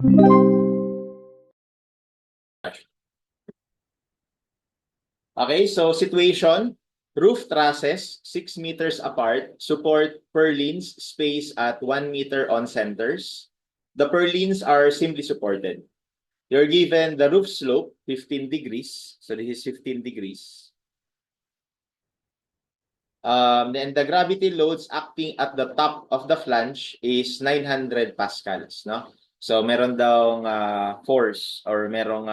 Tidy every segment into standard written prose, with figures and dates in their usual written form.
Okay, so situation, roof trusses 6 meters apart, support purlins space at 1 meter on centers. The purlins are simply supported. You're given the roof slope, 15 degrees. So this is 15 degrees. Then the gravity loads acting at the top of the flange is 900 pascals, no? So meron daw force or merong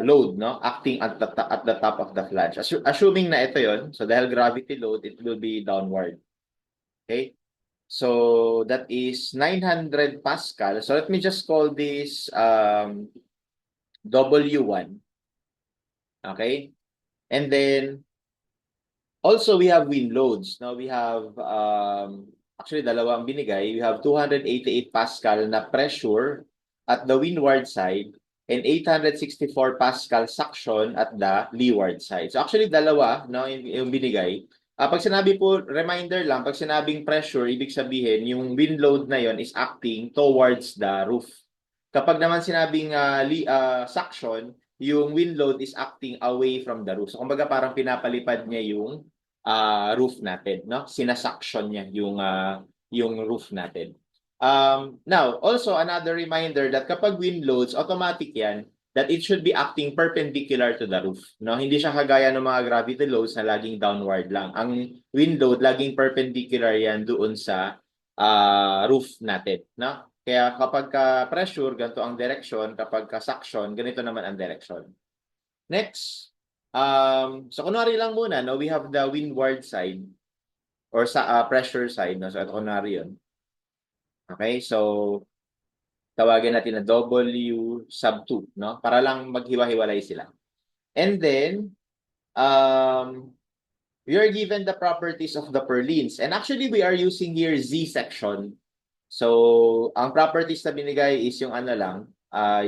load, no? Acting at the top of the flange. Assuming na ito yon, so dahil gravity load, it will be downward. Okay? So that is 900 Pascal. So let me just call this W1. Okay? And then also we have wind loads. Now we have actually dalawang binigay. We have 288 Pascal na pressure at the windward side and 864 Pascal suction at the leeward side. So actually dalawa, no, yung binigay. Pag sinabi po, reminder lang, pag sinabing pressure, ibig sabihin yung wind load na yon is acting towards the roof. Kapag naman sinabing suction, yung wind load is acting away from the roof. So kumbaga parang pinapalipad niya yung roof natin, no? Sinasuction niya yung roof natin. Now, also another reminder that kapag wind loads, automatic yan that it should be acting perpendicular to the roof, no? Hindi siya kagaya ng mga gravity loads na laging downward lang. Ang wind load laging perpendicular yan doon sa roof natin, no? Kaya kapag pressure, ganito ang direction. Kapag suction, ganito naman ang direction. Next. So kunwari lang muna, no, we have the windward side or sa pressure side, no? So ito kunwari yun. Okay, so tawagin natin na W sub 2, no? Para lang maghiwa-hiwalay sila. And then, we are given the properties of the purlins. And actually, we are using here Z section. So, ang properties na binigay is yung ano lang,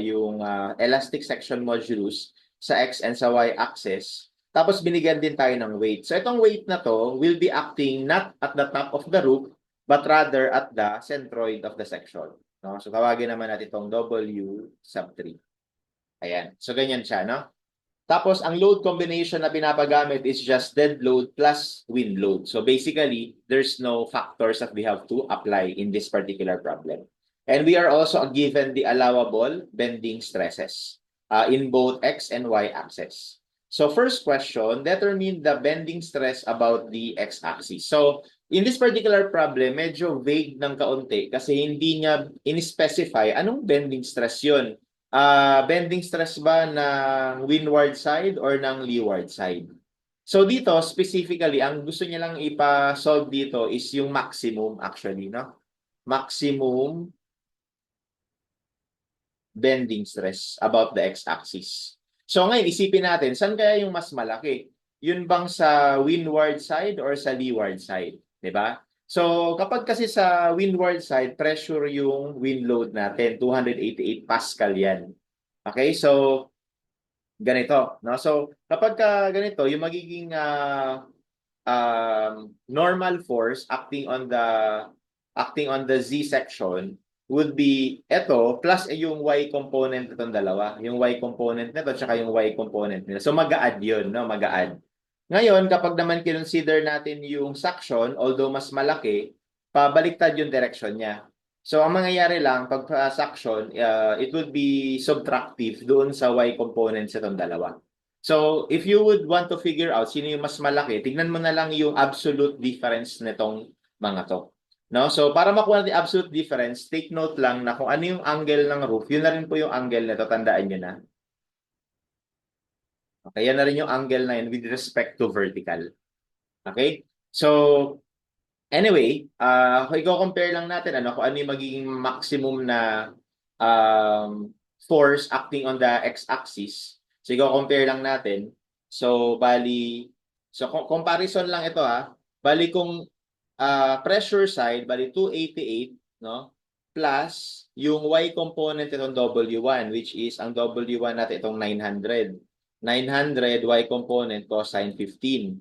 yung elastic section modulus sa X and sa Y axis. Tapos binigyan din tayo ng weight. So, itong weight na to will be acting not at the top of the roof, but rather at the centroid of the section. No? So, tawagin naman natin itong W sub 3. Ayan. So, ganyan siya, no? Tapos, ang load combination na pinapagamit is just dead load plus wind load. So, basically, there's no factors that we have to apply in this particular problem. And we are also given the allowable bending stresses in both X and Y axis. So, first question, determine the bending stress about the X-axis. So, in this particular problem, medyo vague ng kaunti kasi hindi niya in-specify anong bending stress yun. Bending stress ba ng windward side or ng leeward side? So dito, specifically, ang gusto niya lang ipa-solve dito is yung maximum actually, no? Maximum bending stress about the x-axis. So ngayon, isipin natin, saan kaya yung mas malaki? Yun bang sa windward side or sa leeward side? 'Di ba? So kapag kasi sa windward side, pressure yung wind load natin, 288 Pascal yan. Okay, so ganito, no? So kapag ganito, yung magiging normal force acting on the Z section would be ito plus yung Y component nitong dalawa. Yung Y component nito at saka yung Y component nila. So mag-a-add yun, no? Mag-a-add. Ngayon, kapag naman consider natin yung suction, although mas malaki, pabaliktad yung direction niya. So ang mangyayari lang pag suction, it would be subtractive doon sa Y components itong dalawa. So, if you would want to figure out sino yung mas malaki, tignan mo na lang yung absolute difference nitong mga to. No? So, para makuha natin absolute difference, take note lang na kung ano yung angle ng roof, yun na rin po yung angle nito, tandaan nyo na. Okay, yan na rin yung angle na yun with respect to vertical. Okay? So, anyway, i-compare lang natin kung ano yung magiging maximum na force acting on the x-axis. So, i-compare lang natin. So, comparison lang ito Bali kung pressure side, bali 288, no? Plus yung Y component itong W1, which is ang W1 natin itong 900. 900 Y component cosine 15.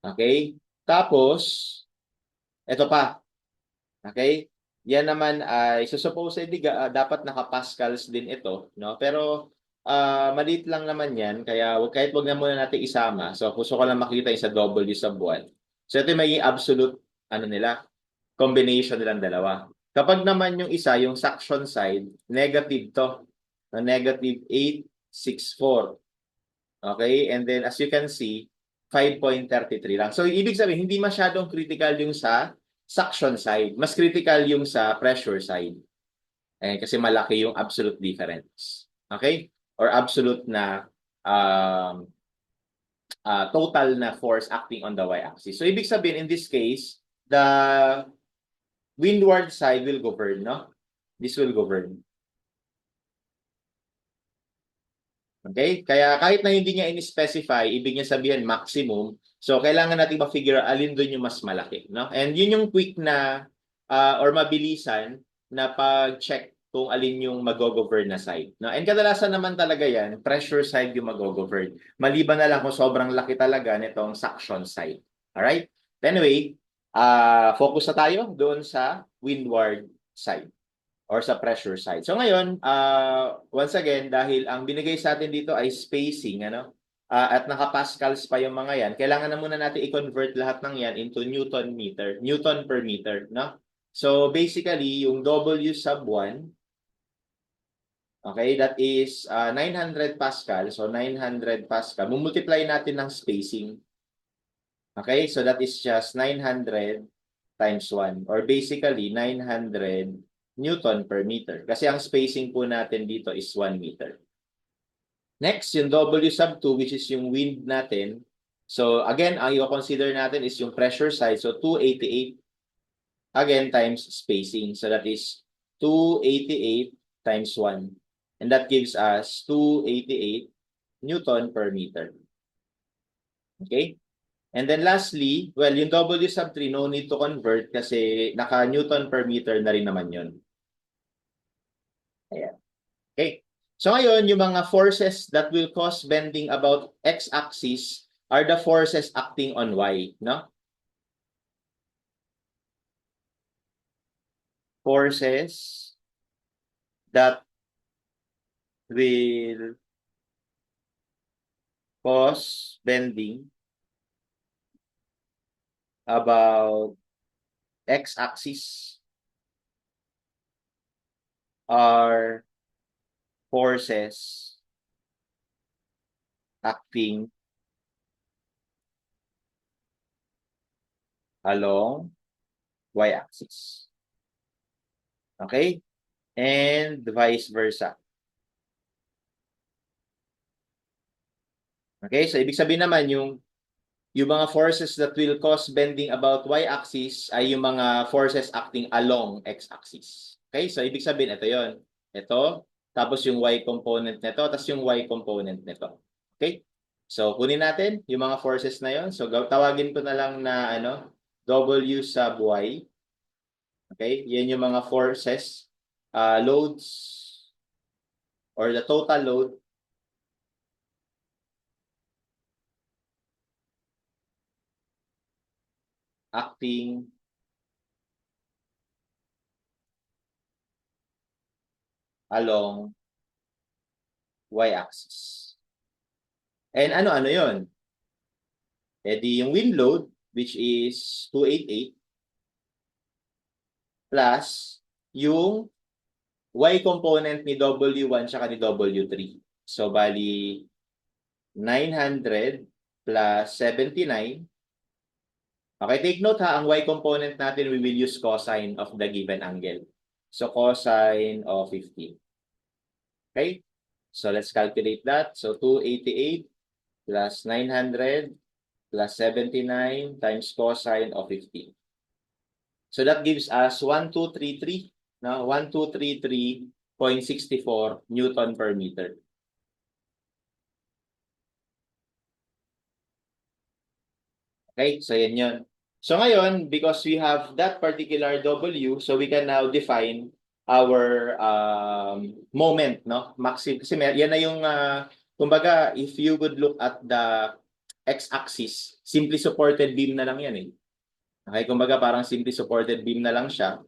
Okay? Tapos, ito pa. Okay? yan naman ay so supposedly dapat naka-pascals din ito, no? Pero maliit lang naman yan, kaya kahit wag na muna natin isama. So gusto ko lang makita yung sa W sub 1. So ito yung may absolute ano nila, combination nilang dalawa. Kapag naman yung isa, yung suction side, negative to. No, negative 864. Okay? And then as you can see, 5.33 lang. So ibig sabihin, hindi masyadong critical yung sa suction side. Mas critical yung sa pressure side. Kasi malaki yung absolute difference. Okay? Or absolute na um, total na force acting on the y-axis. So ibig sabihin, in this case, the windward side will govern, no? This will govern. Okay? Kaya kahit na hindi niya in-specify, ibig niya sabihin maximum. So, kailangan natin ma-figure alin doon yung mas malaki. No? And yun yung quick na or mabilisan na pag-check kung alin yung mag-govern na side. No? And kadalasan naman talaga yan, pressure side yung mag-govern. Maliban na lang kung sobrang laki talaga nitong suction side. Alright? Anyway, focus na tayo doon sa windward side or sa pressure side. So ngayon, once again, dahil ang binigay sa atin dito ay spacing, ano? At naka-pascals pa yung mga yan, kailangan na muna natin i-convert lahat ng yan into Newton meter, Newton per meter, no? So basically, yung W sub 1, okay, that is 900 Pascal. So 900 Pascal. Mumultiply natin ng spacing. Okay, so that is just 900 times 1 or basically 900 Newton per meter. Kasi ang spacing po natin dito is 1 meter. Next, yung W sub 2 which is yung wind natin. So again, ang i-consider natin is yung pressure side. So 288 again times spacing. So that is 288 times 1. And that gives us 288 Newton per meter. Okay? And then lastly, well, yung W sub 3, no need to convert kasi naka-Newton per meter na rin naman yun. Ayan. Okay. So ngayon, yung mga forces that will cause bending about x-axis are the forces acting on y, no? Forces that will cause bending about x-axis are forces acting along y-axis. Okay? And vice versa. Okay? So, ibig sabihin naman, yung mga forces that will cause bending about y-axis ay yung mga forces acting along x-axis. Okay? So, ibig sabihin, ito yon. Ito, tapos yung y component nito, tapos yung y component nito. Okay? So, kunin natin yung mga forces na yon. So, tawagin ko na lang na W sub y. Okay? Yan yung mga forces, loads, or the total load acting along y-axis. And ano-ano yon? E di yung wind load, which is 288, plus yung y component ni W1 tsaka ni W3. So, bali, 900 plus 79. Okay, take note ha, ang y component natin, we will use cosine of the given angle. So, cosine of 15. Okay? So, let's calculate that. So, 288 plus 900 plus 79 times cosine of 15. So, that gives us 1233, no? 1233.64 Newton per meter. Okay? So, yan yun. So, ngayon, because we have that particular W, so we can now define our moment, no? Maximum. Kasi yan na yung, kumbaga, if you would look at the x-axis, simply supported beam na lang yan eh. Okay, kumbaga parang simply supported beam na lang siya.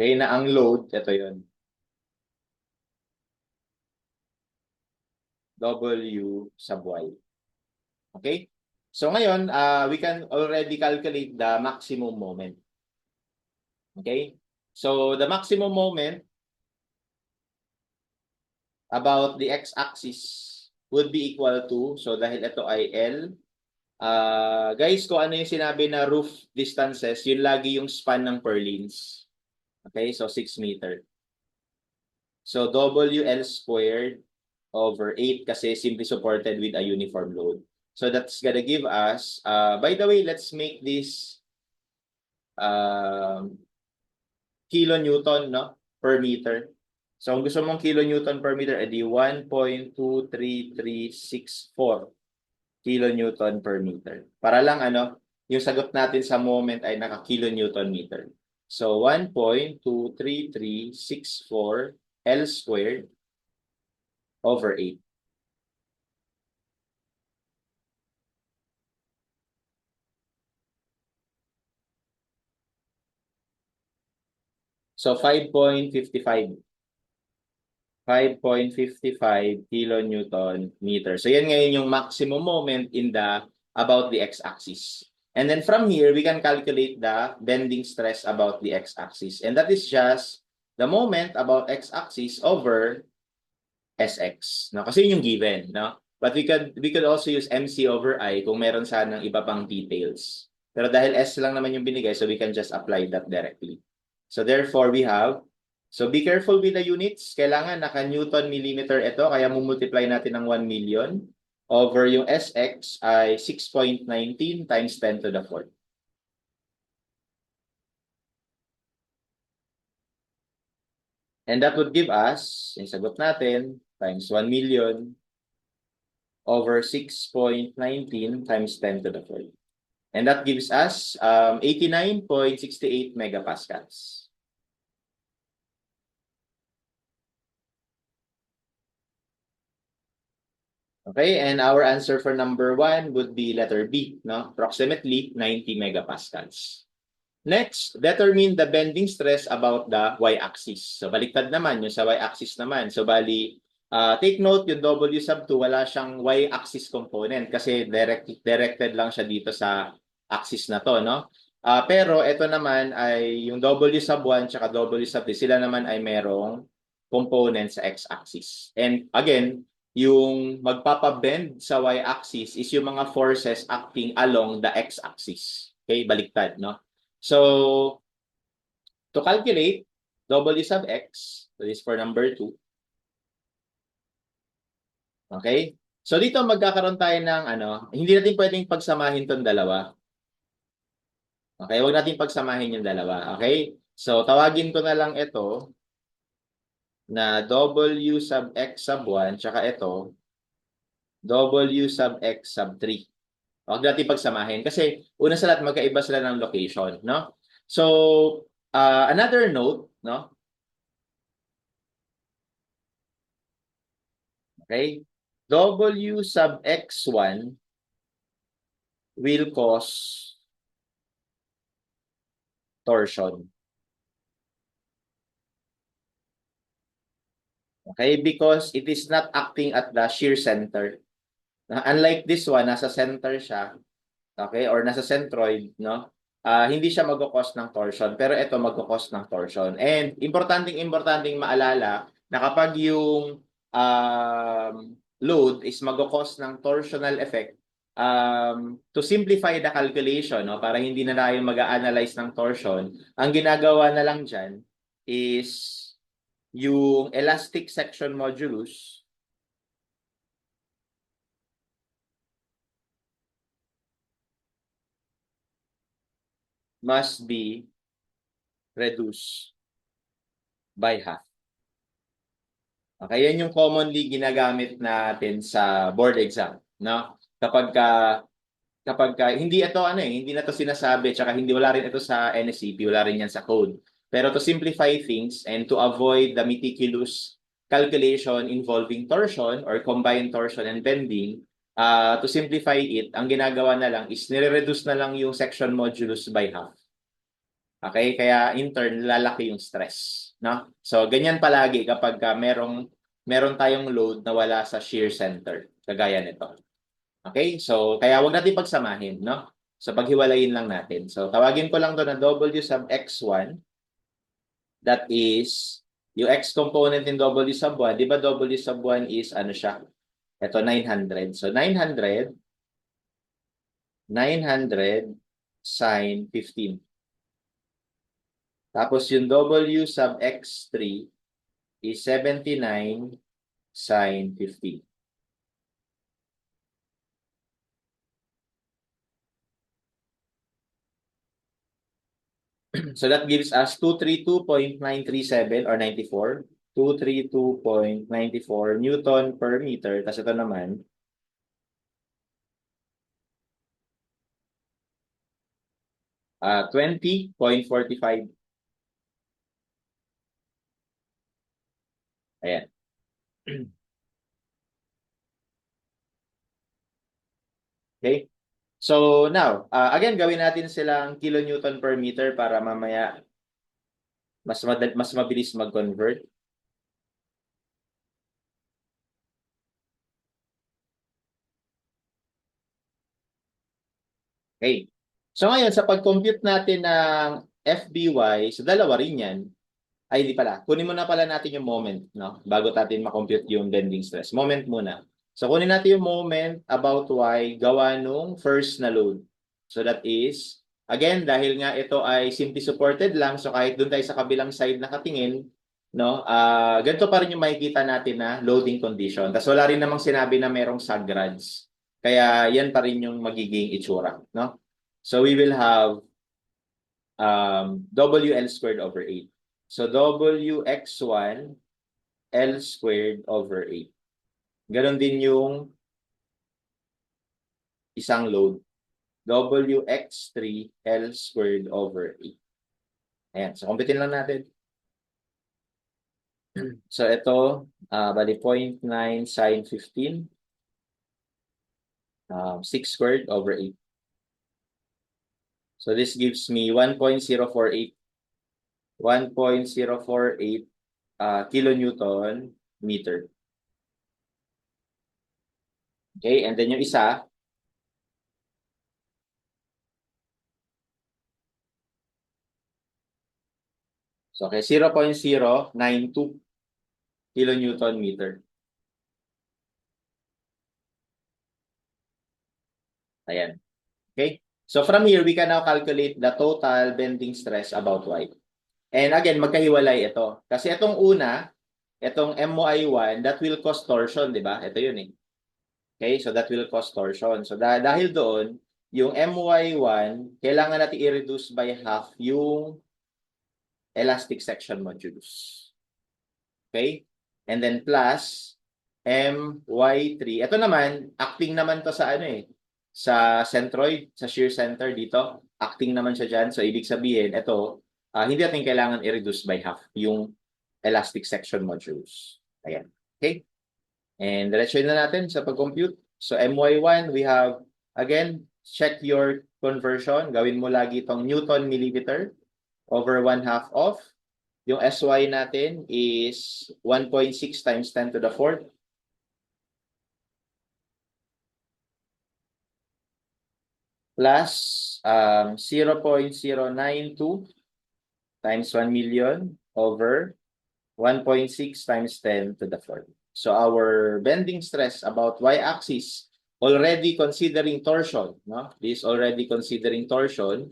Okay, na ang load, ito yun. W sub Y. Okay? So ngayon, we can already calculate the maximum moment. Okay? So the maximum moment about the x-axis would be equal to, so dahil ito ay L, guys, kung ano yung sinabi na roof distances, yun lagi yung span ng purlins. Okay, so 6 meter. So WL squared over 8 kasi simply supported with a uniform load. So that's gonna give us, by the way, let's make this kilonewton, no, per meter. So kung gusto mong kilonewton per meter, edi 1.23364 kilonewton per meter. Para lang ano, yung sagot natin sa moment ay naka-kilonewton meter. So 1.23364 L squared over 8. So 5.55 kilonewton meter. So yan ngayon yung maximum moment in the about the x-axis. And then from here, we can calculate the bending stress about the x-axis. And that is just the moment about x-axis over Sx. No? Kasi yun yung given. No? But we could also use MC over I kung meron sanang iba pang details. Pero dahil S lang naman yung binigay, so we can just apply that directly. So therefore, we have, so be careful with the units. Kailangan naka-Newton millimeter ito, kaya mumultiply natin ng 1 million over yung Sx ay 6.19 times 10 to the 4th. And that would give us, yung sagot natin, times 1 million over 6.19 times 10 to the 4th. And that gives us 89.68 megapascals. Okay, and our answer for number 1 would be letter B, no? Approximately 90 megapascals. Next, determine the bending stress about the y-axis. So baliktad naman, yung sa y-axis naman. So bali, take note, yung W sub 2, wala siyang y-axis component kasi directed lang siya dito sa axis na to, no? Pero ito naman ay yung W sub 1 tsaka W sub 3, sila naman ay merong component sa x-axis. And again, yung magpapabend sa y-axis is yung mga forces acting along the x-axis. Okay, baliktad, no? So, to calculate W sub x, so this is for number 2. Okay? So, dito magkakaroon tayo ng hindi natin pwedeng pagsamahin tong dalawa. Okay? Huwag natin pagsamahin yung dalawa. Okay? So, tawagin ko na lang ito na W sub x sub 1, tsaka ito, W sub x sub 3. Huwag natin pagsamahin kasi una sa lahat magkaiba sila ng location, no? So, another note, no? Okay? W sub x1 will cause torsion. Okay? Because it is not acting at the shear center. Unlike this one, nasa center siya. Okay? Or nasa centroid, no? Hindi siya mag-cause ng torsion. Pero ito mag-cause ng torsion. And importanteng maalala na kapag yung load is mag-cause ng torsional effect, to simplify the calculation, no, para hindi na tayo mag-analyze ng torsion, ang ginagawa na lang dyan is yung elastic section modulus must be reduced by half. Okay, yan yung commonly ginagamit natin sa board exam, no? Kapag hindi ito hindi na to sinasabi tsaka hindi wala rin ito sa NSCP, wala rin yan sa code. Pero to simplify things and to avoid the meticulous calculation involving torsion or combined torsion and bending, to simplify it, ang ginagawa na lang is nire-reduce na lang yung section modulus by half. Okay? Kaya in turn, lalaki yung stress. No? So, ganyan palagi kapag meron tayong load na wala sa shear center. Kagaya nito. Okay? So, kaya wag natin pagsamahin. No? So, paghiwalayin lang natin. So, tawagin ko lang to na W sub x1. That is, yung x component in W sub 1. Di ba W sub 1 is ano siya? Ito, 900. So, 900 sine 15. Tapos yung W sub x3 is 79 sine 15. So that gives us 232.937 or 94. 232.94 Newton per meter. Tapos ito naman, 20.45. Ayan. Okay? So now, again, gawin natin silang kilonewton per meter para mamaya mas mabilis mag-convert. Okay. So ngayon, sa pag-compute natin ng FBY, so dalawa rin yan. Ay, di pala. Kunin muna pala natin yung moment, no? Bago natin makompute yung bending stress. Moment muna. So kunin natin yung moment about Y gawa nung first na load. So that is, again, dahil nga ito ay simply supported lang, so kahit doon tayo sa kabilang side nakatingin, no? Ganito pa rin yung makikita natin na loading condition. Tapos wala rin namang sinabi na merong sagrads. Kaya yan pa rin yung magiging itsura, no? So we will have WL squared over 8. So WX1 L squared over 8. Ganon din yung isang load. WX3 L squared over 8. Ayan. So, kumpitin lang natin. So, ito, bali 0.9 sine 15. 6 squared over 8. So, this gives me 1.048. 1.048 kilonewton meter. Okay, and then yung isa, so okay, 0.092 kilonewton meter. Ayan. Okay? So from here, we can now calculate the total bending stress about Y. And again, magkahiwalay ito. Kasi itong una, itong MY1, that will cause torsion, di ba? Ito yun eh. Okay? So that will cause torsion. So dahil doon, yung MY1, kailangan natin i-reduce by half yung elastic section modulus. Okay? And then plus MY3. Ito naman, acting naman to sa ano eh, sa centroid, sa shear center dito. Acting naman siya dyan. So, ibig sabihin, ito, hindi natin kailangan i-reduce by half yung elastic section modulus. Ayan. Okay? And diretso na natin sa pag-compute. So, MY1, we have, again, check your conversion. Gawin mo lagi itong Newton milliliter over 1/2 of. Yung SY natin is 1.6 times 10 to the 4th. Plus 0.092 times 1 million over 1.6 times 10 to the 4th. So our bending stress about y-axis, already considering torsion, no? This already considering torsion.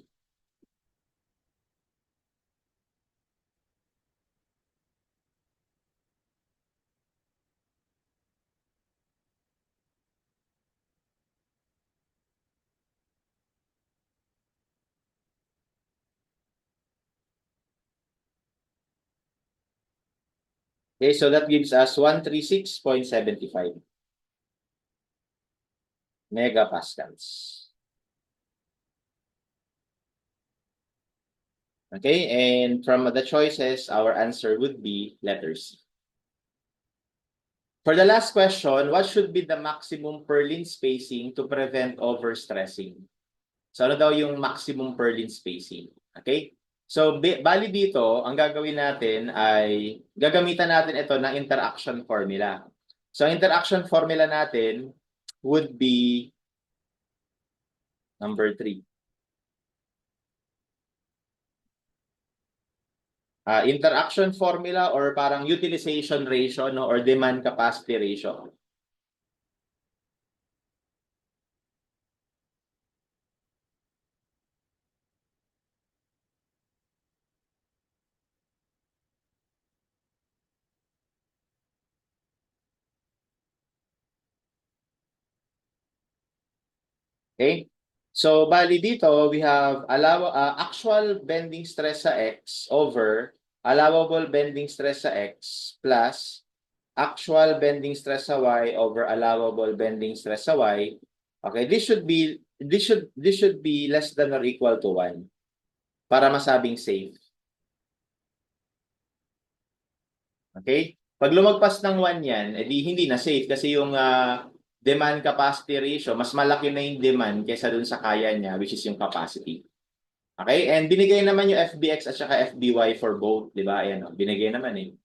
Okay, so that gives us 136.75 megapascals. Okay, and from the choices, our answer would be letter C. For the last question, what should be the maximum purlin spacing to prevent overstressing? So ano daw yung maximum purlin spacing? Okay? So, bali dito, ang gagawin natin ay gagamitan natin ito ng interaction formula. So, ang interaction formula natin would be number 3. Interaction formula or parang utilization ratio, no, or demand capacity ratio. Okay? So, bali dito, we have actual bending stress sa X over allowable bending stress sa X plus actual bending stress sa Y over allowable bending stress sa Y. Okay, this should be less than or equal to 1 para masabing safe. Okay? Pag lumagpas ng 1 yan, edi hindi na safe kasi yung demand capacity ratio, mas malaki na yung demand kaysa dun sa kaya niya, which is yung capacity. Okay? And binigay naman yung FBX at saka FBY for both, di ba? Ayan, binigay naman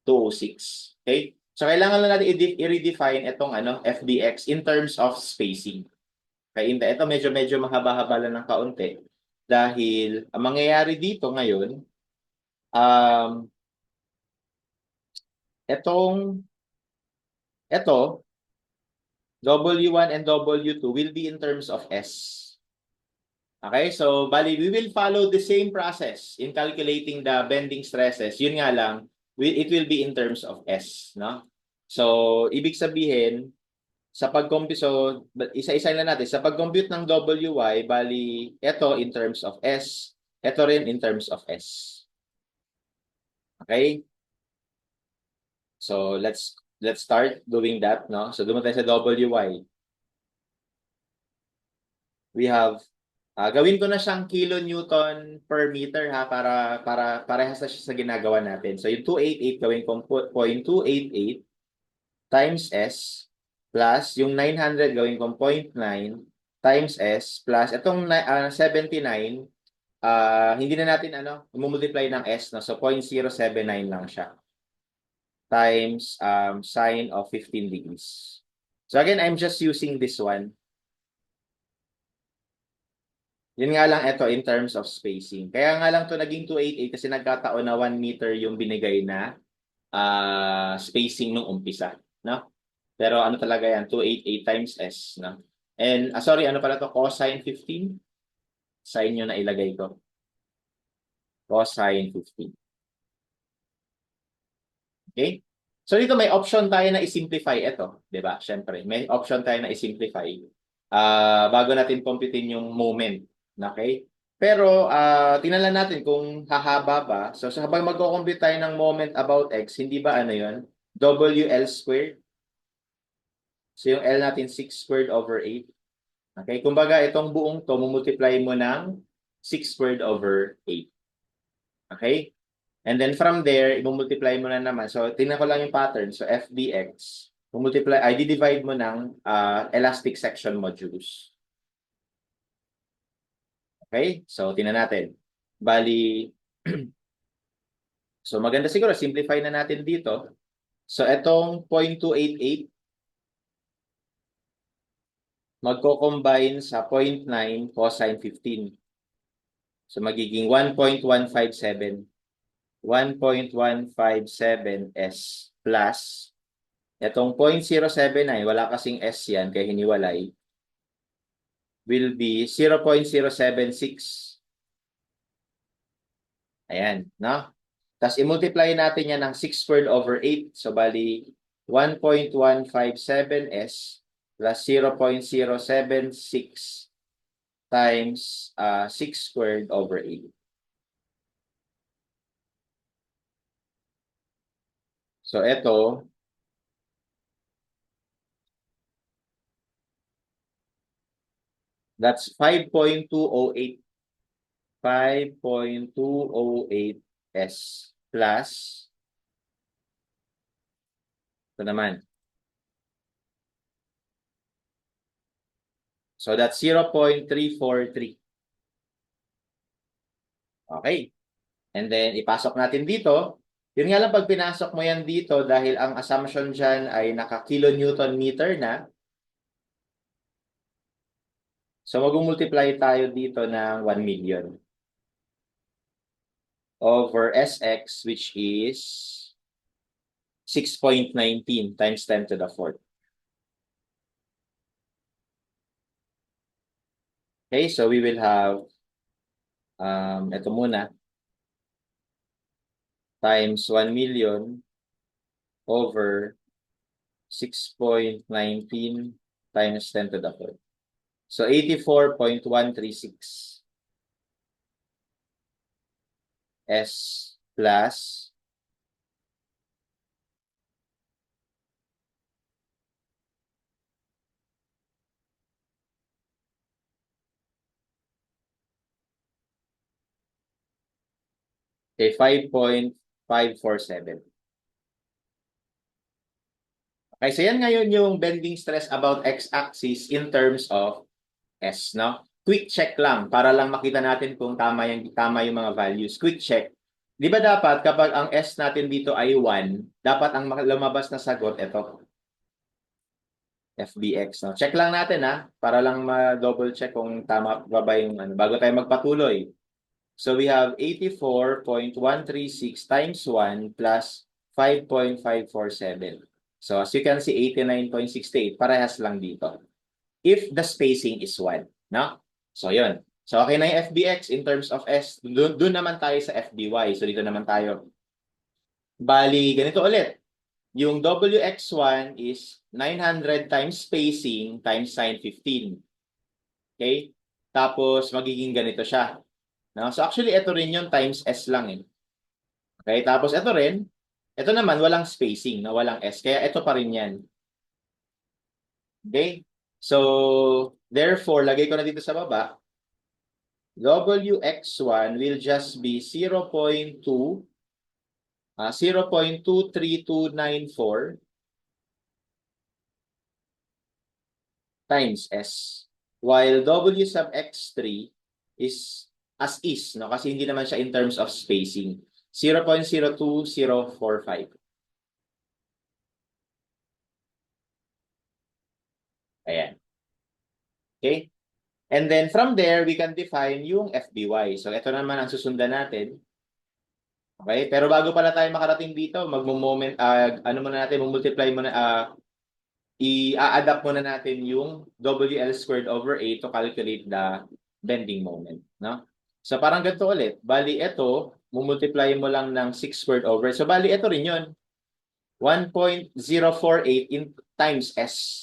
206. Okay? So, kailangan lang natin i-redefine itong FBX in terms of spacing. Okay? Ito medyo mahaba-haba lang ng kaunti. Dahil, ang mangyayari dito ngayon, um, ito, W1 and W2 will be in terms of S. Okay, so bali, we will follow the same process in calculating the bending stresses. Yun nga lang, it will be in terms of S, no? So, ibig sabihin, sa pag-compute, so, isa-isa lang natin, sa pag-compute ng WY, bali, ito in terms of S, ito rin in terms of S. Okay? So, let's start doing that, no? So, dumunta tayo sa WY. We have gawin ko na siyang kilonewton per meter ha para parehas na siya sa ginagawa natin. So yung 288 gawin kong 0.288 times S plus yung 900 gawin kong 0.9 times S plus itong 79 hindi na natin i-multiply ng S, no? So 0.079 lang siya times sine of 15 degrees. So again, I'm just using this one. Yun nga lang ito in terms of spacing. Kaya nga lang to naging 288 kasi nagkataon na 1 meter yung binigay na spacing nung umpisa, no? Pero ano talaga yan, 288 times S, no? And sorry, ano pala to, cosine 15? Sine nyo na ilagay ko. Cosine 15. Okay? So dito may option tayo na i-simplify ito, 'di ba? Syempre, may option tayo na i-simplify. Bago natin computein yung moment, okay? Pero tingnan lang natin kung hahaba ba. So habang magko-compute tayo ng moment about x, hindi ba ano 'yon? WL squared. So yung L natin 6 squared over 8. Okay? Kumbaga itong buong to multiply mo ng 6 squared over 8. Okay? And then from there, i-multiply mo na naman. So, tingnan ko lang yung pattern. So, FBX, i-divide mo ng elastic section modulus. Okay? So, tingnan natin. Bali, so maganda siguro, simplify na natin dito. So, itong 0.288, magko-combine sa 0.9 cosine 15. So, magiging 1.157. 1.157 S plus itong 0.079, wala kasing S yan, kaya hiniwalay, will be 0.076. Ayan, no? Tapos i-multiply natin yan ng 6 squared over 8. So, bali, 1.157 S plus 0.076 times 6 squared over 8. So, ito, that's 5.208. 5.208 S plus ito naman. So that's 0.343. Okay. And then, ipasok natin dito. Yun nga lang pag pinasok mo yan dito, dahil ang assumption dyan ay naka-kilonewton meter na. So, mag-multiply tayo dito ng 1 million over SX, which is 6.19 times 10 to the fourth. Okay, so we will have, ito muna, times 1 million over 6.19 times 10 to the fourth. So, 84.136 S plus okay, 5.547. Okay, so yan ngayon yung bending stress about x-axis in terms of S, no? Quick check lang para lang makita natin kung tama yung mga values. Quick check. Di ba dapat kapag ang S natin dito ay 1, dapat ang lumabas na sagot ito, FBX, no? Check lang natin ha, para lang ma-double check kung tama ba yung ano bago tayo magpatuloy. So we have 84.136 times 1 plus 5.547. So as you can see, 89.68. Parehas lang dito. If the spacing is 1. No? So yun. So okay na yung FBX in terms of S. Doon naman tayo sa FBY. So dito naman tayo. Bali, ganito ulit. Yung WX1 is 900 times spacing times sine 15. Okay? Tapos magiging ganito siya. No? So actually, ito rin yung times S lang eh. Okay? Tapos ito rin, ito naman walang spacing, no? Walang S. Kaya ito pa rin yan. Okay? So, therefore, lagay ko na dito sa baba, WX1 will just be 0.23294 times S. While W sub X3 is as is, no? Kasi hindi naman siya in terms of spacing. 0.02045. Ayan. Okay? And then from there, we can define yung FBY. So, ito naman ang susundan natin. Okay? Pero bago pala tayo makarating dito, magmo-moment, ano muna natin, multiply muna, i-adapt muna natin yung WL squared over A to calculate the bending moment. No? So, parang ganito ulit. Bali, ito, multiply mo lang ng 6 squared over. So, bali, ito rin yun. 1.048 in times S.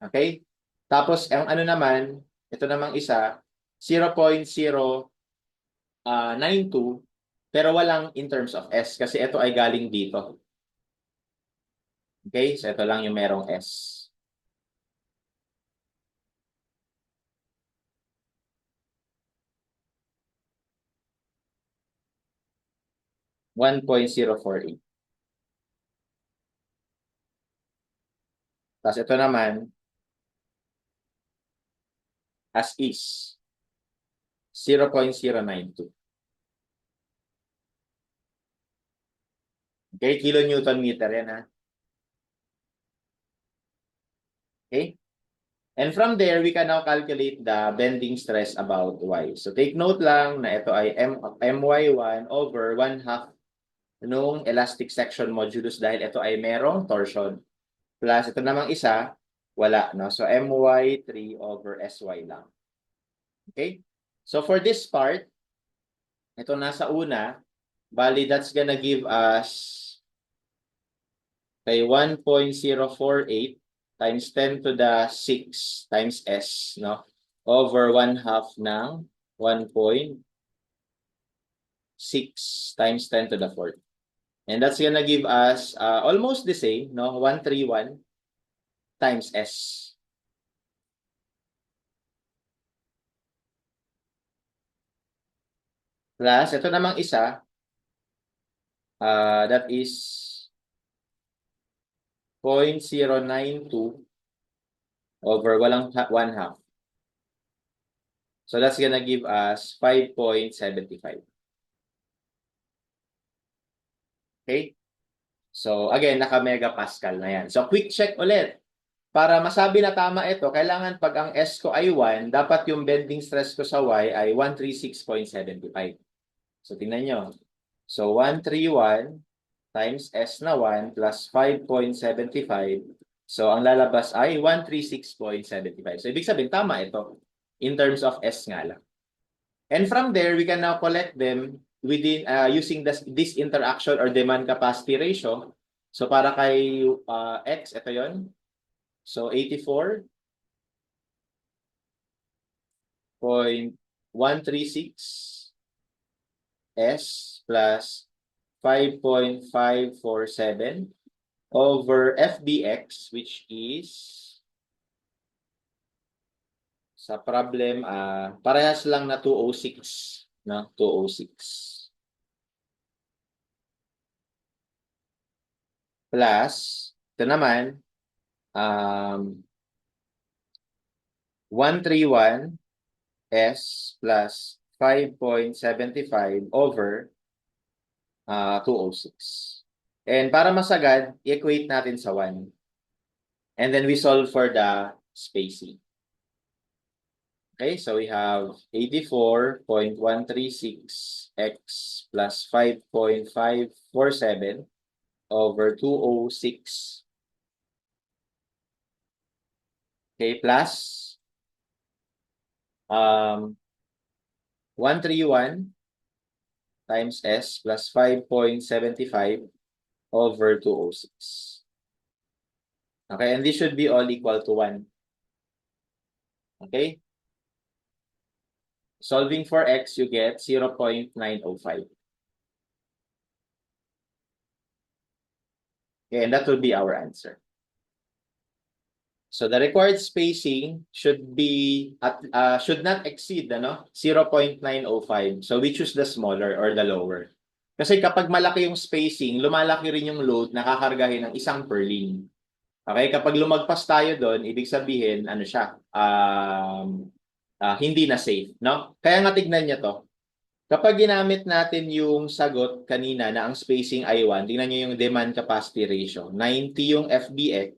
Okay? Tapos, ang ano naman, ito namang isa, 0.092, pero walang in terms of S kasi ito ay galing dito. Okay? So, ito lang yung merong S. 1.048. Tapos ito naman, as is, 0.092. Okay? Kilonewton meter yan, ha? Okay? And from there, we can now calculate the bending stress about Y. So take note lang na ito ay MY1 over 1/2 nung elastic section modulus dahil ito ay merong torsion. Plus ito namang isa, wala. No? So MY3 over SY lang. Okay? So for this part, ito nasa una, bali that's gonna give us kay 1.048 times 10 to the 6 times S, no? Over 1/2 ng 1.6 times 10 to the 4th. And that's gonna give us almost the same, no? 131 times S. Plus, ito namang isa, that is 0.092 over walang 1/2. So that's gonna give us 5.75. Okay? So, again, naka-megapascal na yan. So, quick check ulit. Para masabi na tama ito, kailangan pag ang S ko ay 1, dapat yung bending stress ko sa Y ay 136.75. So, tingnan nyo. So, 131 times S na 1 plus 5.75. So, ang lalabas ay 136.75. So, ibig sabihin, tama ito in terms of S nga lang. And from there, we can now collect them within using this interaction or demand capacity ratio. So, para kay X, ito yon. So, 84.136 S plus 5.547 over FBX, which is sa problem, parehas lang na 206, no? 206. Plus, ito naman, 131 S plus 5.75 over 206. And para masagad, i-equate natin sa 1. And then we solve for the spacing. Okay, so we have 84.136 x plus 5.547 over 206. Okay, plus 131 times S plus 5.75 over 206. Okay, and this should be all equal to 1. Okay? Solving for X, you get 0.905. Okay, and that will be our answer. So the required spacing should be should not exceed 0.905. So we choose the smaller or the lower. Kasi kapag malaki yung spacing, lumalaki rin yung load na kakargahin ng isang purlin. Okay, kapag lumagpas tayo doon, ibig sabihin ano siya? Hindi na safe, no? Kaya nga tignan niyo to. Kapag ginamit natin yung sagot kanina na ang spacing ay 1, tingnan niyo yung demand capacity ratio. 90 yung FBX,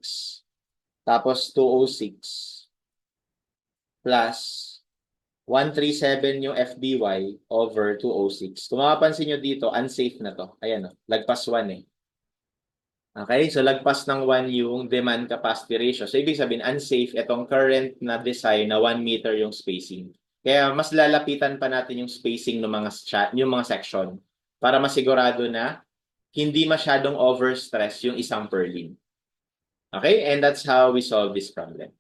tapos 206, plus 137 yung FBY over 206. Kung mapapansin nyo dito, unsafe na to. Ayan, lagpas 1 eh. Okay, so lagpas ng 1 yung demand capacity ratio. So ibig sabihin, unsafe itong current na design na 1 meter yung spacing. Kaya mas lalapitan pa natin yung spacing ng mga section para masigurado na hindi masyadong overstress yung isang purlin. Okay, and that's how we solve this problem.